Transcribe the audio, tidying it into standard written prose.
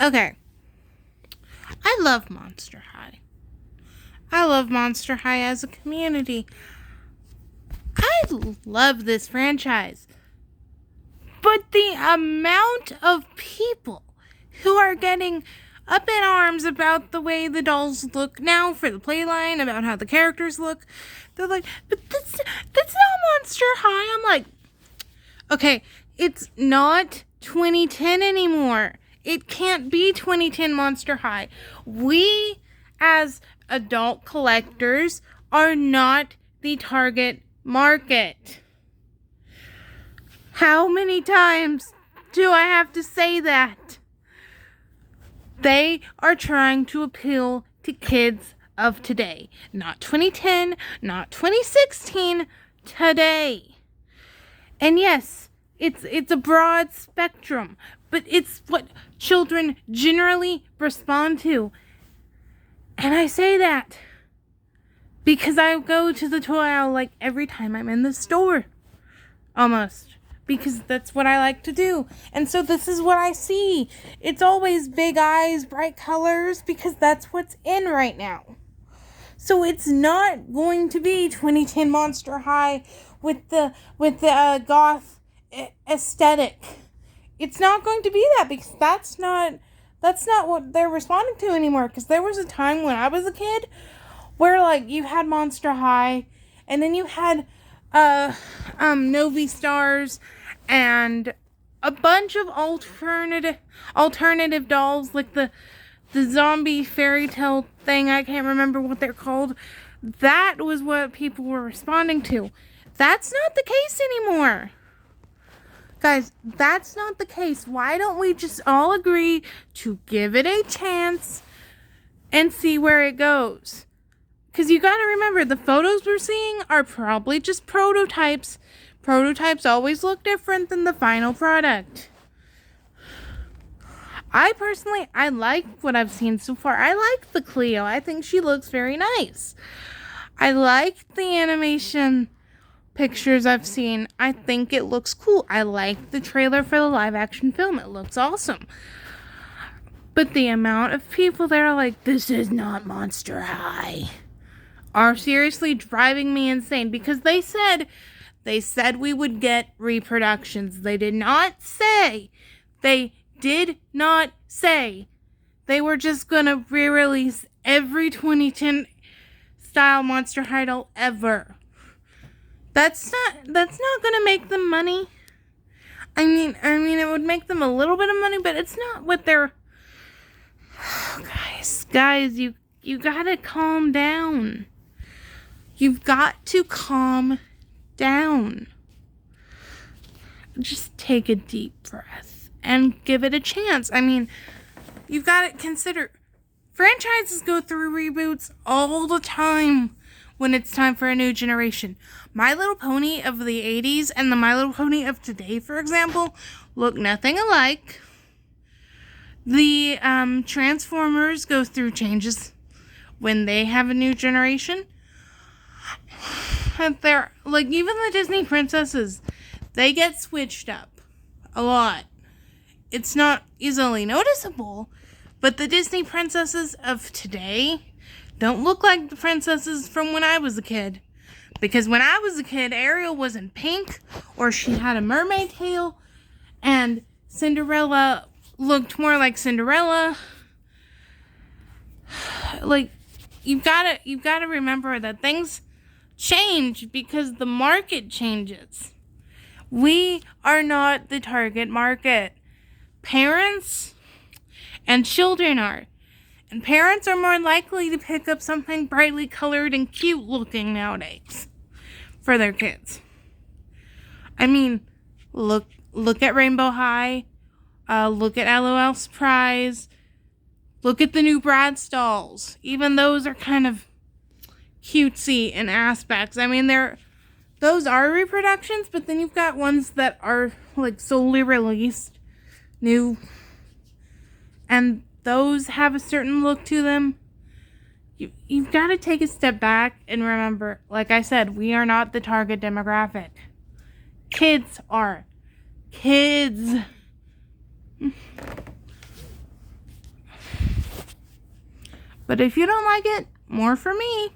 Okay. I love Monster High. I love Monster High as a community. I love this franchise. But the amount of people who are getting up in arms about the way the dolls look now for the playline, about how the characters look, they're like, but that's not Monster High. I'm like, okay, it's not 2010 anymore. It can't be 2010 Monster High. We, as adult collectors, are not the target market. How many times do I have to say that? They are trying to appeal to kids of today. Not 2010, not 2016, today. And yes, it's a broad spectrum, but it's what children generally respond to. And I say that because I go to the toy aisle like every time I'm in the store. Almost. Because that's what I like to do. And so this is what I see. It's always big eyes, bright colors, because that's what's in right now. So it's not going to be 2010 Monster High with the goth aesthetic. It's not going to be that, because that's not what they're responding to anymore. Because there was a time when I was a kid where like you had Monster High, and then you had Novi Stars, and a bunch of alternative dolls, like the zombie fairy tale thing. I can't remember what they're called. That was what people were responding to. That's not the case anymore. Guys, that's not the case. Why don't we just all agree to give it a chance and see where it goes? Because you got to remember, the photos we're seeing are probably just prototypes. Prototypes always look different than the final product. I personally like what I've seen so far. I like the Cleo. I think she looks very nice. I like the animation pictures I've seen. I think it looks cool. I like the trailer for the live action film. It looks awesome. But the amount of people that are like, this is not Monster High, are seriously driving me insane, because they said we would get reproductions. They did not say they were just gonna re-release every 2010 style Monster High doll ever. That's not gonna make them money. I mean it would make them a little bit of money, but it's not what they're guys, you gotta calm down. You've got to calm down. Just take a deep breath and give it a chance. I mean, you've got to consider, franchises go through reboots all the time when it's time for a new generation. My Little Pony of the 80s and the My Little Pony of today, for example, look nothing alike. The Transformers go through changes when they have a new generation. They're like, even the Disney princesses, they get switched up a lot. It's not easily noticeable, but the Disney princesses of today don't look like the princesses from when I was a kid. Because when I was a kid, Ariel was in pink, or she had a mermaid tail, and Cinderella looked more like Cinderella. Like, you've got to remember that things change because the market changes. We are not the target market. Parents and children are. And parents are more likely to pick up something brightly colored and cute looking nowadays for their kids. I mean, look at Rainbow High. Look at LOL Surprise. Look at the new Bratz dolls. Even those are kind of cutesy in aspects. I mean, those are reproductions, but then you've got ones that are like solely released new, and those have a certain look to them. You've got to take a step back and remember, like I said, we are not the target demographic. Kids are. Kids. But if you don't like it, more for me.